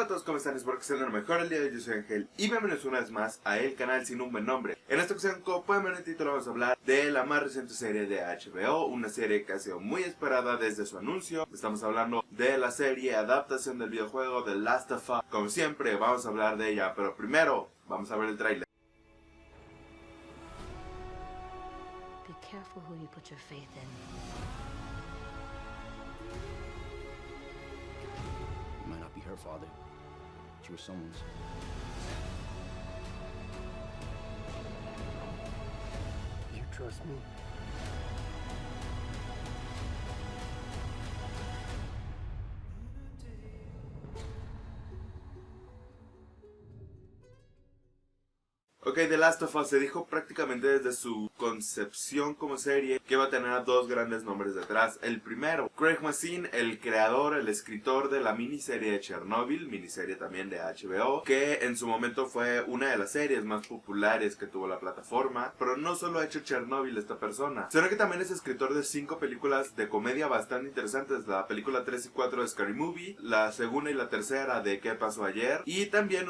a todos, ¿cómo están? Espero que estén lo mejor el día de hoy. Yo soy Ángel y bienvenidos una vez más a el canal sin un buen nombre. En esta ocasión, como pueden ver en el título, vamos a hablar de la más reciente serie de HBO, una serie que ha sido muy esperada desde su anuncio. Estamos hablando de la serie adaptación del videojuego The Last of Us. Como siempre, vamos a hablar de ella, pero primero vamos a ver el tráiler. Be careful who you put your faith in. You might not be her father, but you were someone's. You trust me? Ok, The Last of Us se dijo prácticamente desde su concepción como serie que iba a tener a dos grandes nombres detrás. El primero, Craig Mazin, el creador, el escritor de la miniserie de Chernobyl, miniserie también de HBO, que en su momento fue una de las series más populares que tuvo la plataforma. Pero no solo ha hecho Chernobyl esta persona, sino que también es escritor de 5 películas de comedia bastante interesantes. La película 3 y 4 de Scary Movie, la segunda y la tercera de ¿Qué pasó ayer? Y también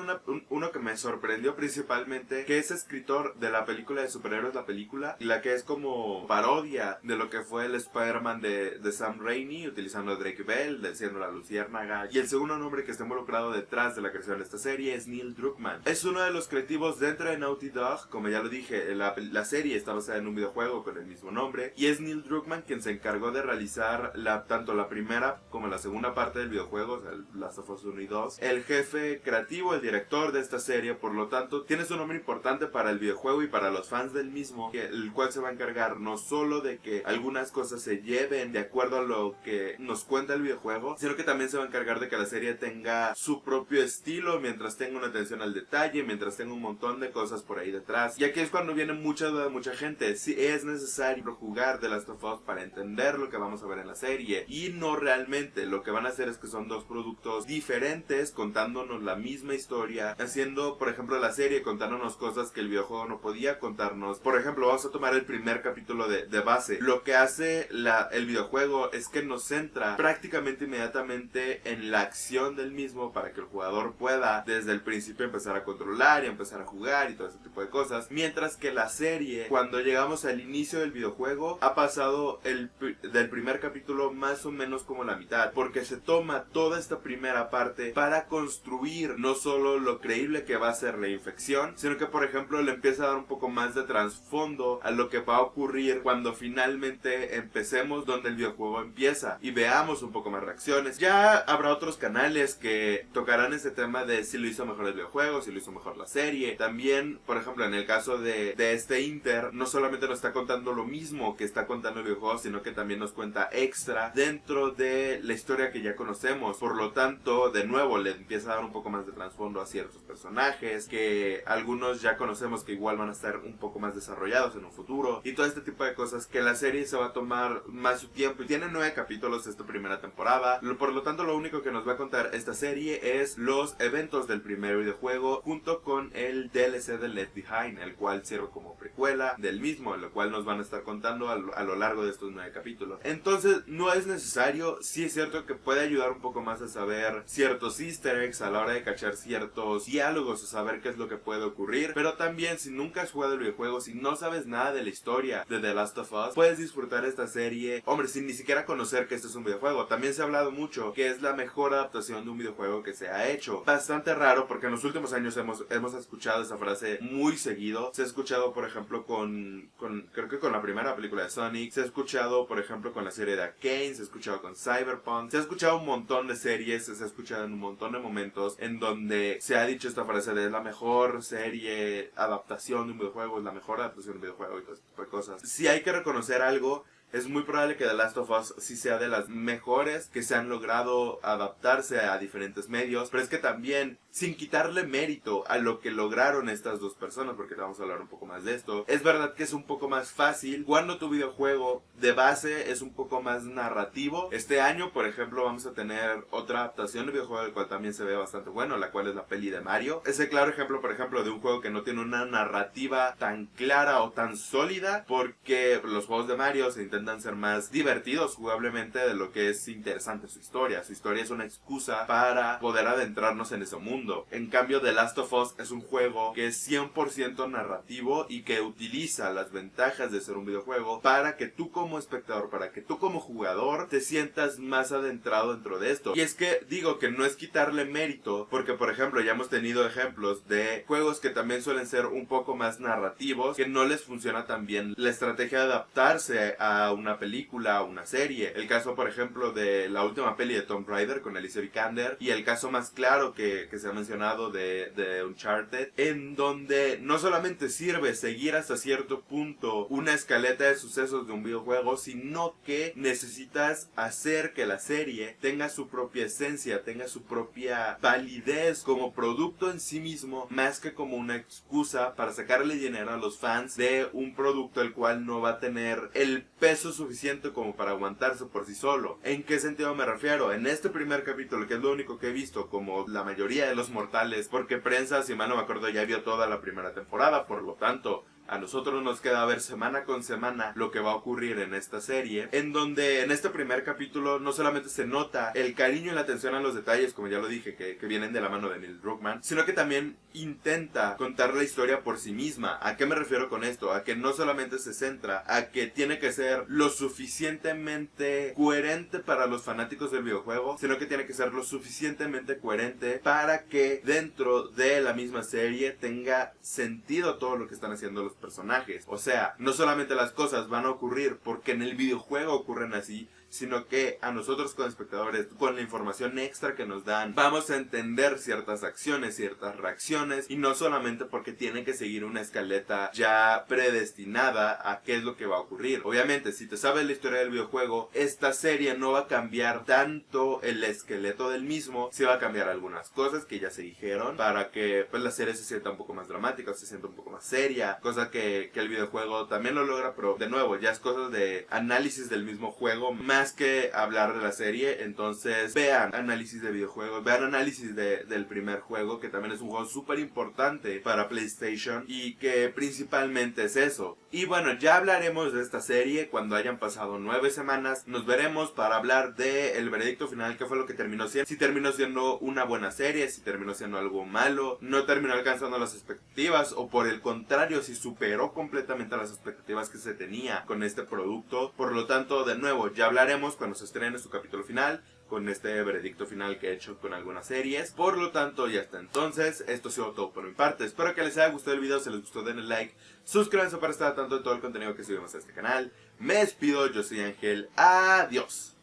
uno que me sorprendió principalmente, que es escritor de la película de superhéroes, la película, y la que es como parodia de lo que fue el Spider-Man de Sam Raimi, utilizando a Drake Bell, del siendo la Luciérnaga. Y el segundo nombre que está involucrado detrás de la creación de esta serie es Neil Druckmann. Es uno de los creativos dentro de Naughty Dog. Como ya lo dije, la serie está basada en un videojuego con el mismo nombre, y es Neil Druckmann quien se encargó de realizar tanto la primera como la segunda parte del videojuego, o sea, Last of Us 1 y 2. El jefe creativo, el director de esta serie, por lo tanto, tiene su nombre importante para el videojuego y para los fans del mismo, el cual se va a encargar no solo de que algunas cosas se lleven de acuerdo a lo que nos cuenta el videojuego, sino que también se va a encargar de que la serie tenga su propio estilo, mientras tenga una atención al detalle, mientras tenga un montón de cosas por ahí detrás. Y aquí es cuando viene mucha duda de mucha gente, si es necesario jugar The Last of Us para entender lo que vamos a ver en la serie, y no realmente. Lo que van a hacer es que son dos productos diferentes, contándonos la misma historia, haciendo, por ejemplo, la serie contándonos cosas que el videojuego no podía contarnos. Por ejemplo, vamos a tomar el primer capítulo de base. Lo que hace el videojuego es que nos centra prácticamente inmediatamente en la acción del mismo, para que el jugador pueda desde el principio empezar a controlar y empezar a jugar y todo ese tipo de cosas, mientras que la serie, cuando llegamos al inicio del videojuego, ha pasado del primer capítulo más o menos como la mitad, porque se toma toda esta primera parte para construir no solo lo creíble que va a ser la infección, sino que, por ejemplo, le empieza a dar un poco más de trasfondo a lo que va a ocurrir cuando finalmente empecemos donde el videojuego empieza y veamos un poco más reacciones. Ya habrá otros canales que tocarán ese tema de si lo hizo mejor el videojuego, si lo hizo mejor la serie. También, por ejemplo, en el caso de este Inter, no solamente nos está contando lo mismo que está contando el videojuego, sino que también nos cuenta extra dentro de la historia que ya conocemos. Por lo tanto, de nuevo, le empieza a dar un poco más de trasfondo a ciertos personajes que algunos ya conocemos, que igual van a estar un poco más desarrollados en un futuro, y todo este tipo de cosas que la serie se va a tomar más su tiempo, y tiene 9 capítulos esta primera temporada. Por lo tanto, lo único que nos va a contar esta serie es los eventos del primer videojuego, junto con el DLC de Left Behind, el cual sirve como precuela del mismo, en lo cual nos van a estar contando a lo largo de estos 9 capítulos. Entonces, no es necesario. Sí es cierto que puede ayudar un poco más a saber ciertos easter eggs a la hora de cachar ciertos diálogos, o saber qué es lo que puede ocurrir, pero también, si nunca has jugado el videojuego, si no sabes nada de la historia de The Last of Us, puedes disfrutar esta serie, hombre, sin ni siquiera conocer que este es un videojuego. También se ha hablado mucho que es la mejor adaptación de un videojuego que se ha hecho. Bastante raro, porque en los últimos años hemos escuchado esa frase muy seguido. Se ha escuchado, por ejemplo, creo que con la primera película de Sonic, se ha escuchado, por ejemplo, con la serie de Arcane, se ha escuchado con Cyberpunk, se ha escuchado un montón de series, se ha escuchado en un montón de momentos en donde se ha dicho esta frase de la mejor serie adaptación de un videojuego, es la mejor adaptación de un videojuego y todo este tipo de cosas. Si hay que reconocer algo, es muy probable que The Last of Us sí sea de las mejores que se han logrado adaptarse a diferentes medios, pero es que también, sin quitarle mérito a lo que lograron estas dos personas, porque vamos a hablar un poco más de esto, es verdad que es un poco más fácil cuando tu videojuego de base es un poco más narrativo. Este año, por ejemplo, vamos a tener otra adaptación de videojuego, el cual también se ve bastante bueno, la cual es la peli de Mario. Es el claro ejemplo, por ejemplo, de un juego que no tiene una narrativa tan clara o tan sólida, porque los juegos de Mario se intentan intentan ser más divertidos jugablemente de lo que es interesante su historia. Su historia es una excusa para poder adentrarnos en ese mundo. En cambio, The Last of Us es un juego que es 100% narrativo y que utiliza las ventajas de ser un videojuego para que tú como espectador, para que tú como jugador te sientas más adentrado dentro de esto. Y es que digo que no es quitarle mérito, porque por ejemplo ya hemos tenido ejemplos de juegos que también suelen ser un poco más narrativos, que no les funciona tan bien la estrategia de adaptarse a una película, a una serie. El caso por ejemplo de la última peli de Tomb Raider con Alicia Vikander, y el caso más claro que se ha mencionado de Uncharted, en donde no solamente sirve seguir hasta cierto punto una escaleta de sucesos de un videojuego, sino que necesitas hacer que la serie tenga su propia esencia, tenga su propia validez como producto en sí mismo, más que como una excusa para sacarle dinero a los fans de un producto el cual no va a tener el peso suficiente como para aguantarse por sí solo. ¿En qué sentido me refiero? En este primer capítulo, que es lo único que he visto, como la mayoría de los mortales, porque prensa, si mal no me acuerdo, ya vio toda la primera temporada, por lo tanto a nosotros nos queda ver semana con semana lo que va a ocurrir en esta serie, en donde en este primer capítulo no solamente se nota el cariño y la atención a los detalles, como ya lo dije, que vienen de la mano de Neil Druckmann, sino que también intenta contar la historia por sí misma. ¿A qué me refiero con esto? A que no solamente se centra a que tiene que ser lo suficientemente coherente para los fanáticos del videojuego, sino que tiene que ser lo suficientemente coherente para que dentro de la misma serie tenga sentido todo lo que están haciendo los personajes. O sea, no solamente las cosas van a ocurrir porque en el videojuego ocurren así, sino que a nosotros como espectadores, con la información extra que nos dan, vamos a entender ciertas acciones, ciertas reacciones, y no solamente porque tiene que seguir una escaleta ya predestinada a qué es lo que va a ocurrir. Obviamente, si te sabes la historia del videojuego, esta serie no va a cambiar tanto el esqueleto del mismo, sí va a cambiar algunas cosas que ya se dijeron para que pues la serie se sienta un poco más dramática, se sienta un poco más seria, cosa que el videojuego también lo logra, pero de nuevo, ya es cosas de análisis del mismo juego, más que hablar de la serie. Entonces vean análisis de videojuegos, vean análisis del primer juego, que también es un juego súper importante para PlayStation y que principalmente es eso. Y bueno, ya hablaremos de esta serie cuando hayan pasado 9 semanas. Nos veremos para hablar del veredicto final, que fue lo que terminó siendo, si terminó siendo una buena serie, si terminó siendo algo malo, no terminó alcanzando las expectativas, o por el contrario, si superó completamente las expectativas que se tenía con este producto. Por lo tanto, de nuevo, ya hablaremos cuando se estrene su capítulo final, con este veredicto final que he hecho con algunas series. Por lo tanto, ya hasta entonces, esto ha sido todo por mi parte. Espero que les haya gustado el video. Si les gustó, denle like, suscríbanse para estar al tanto de todo el contenido que subimos a este canal. Me despido, yo soy Ángel, adiós.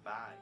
Bye.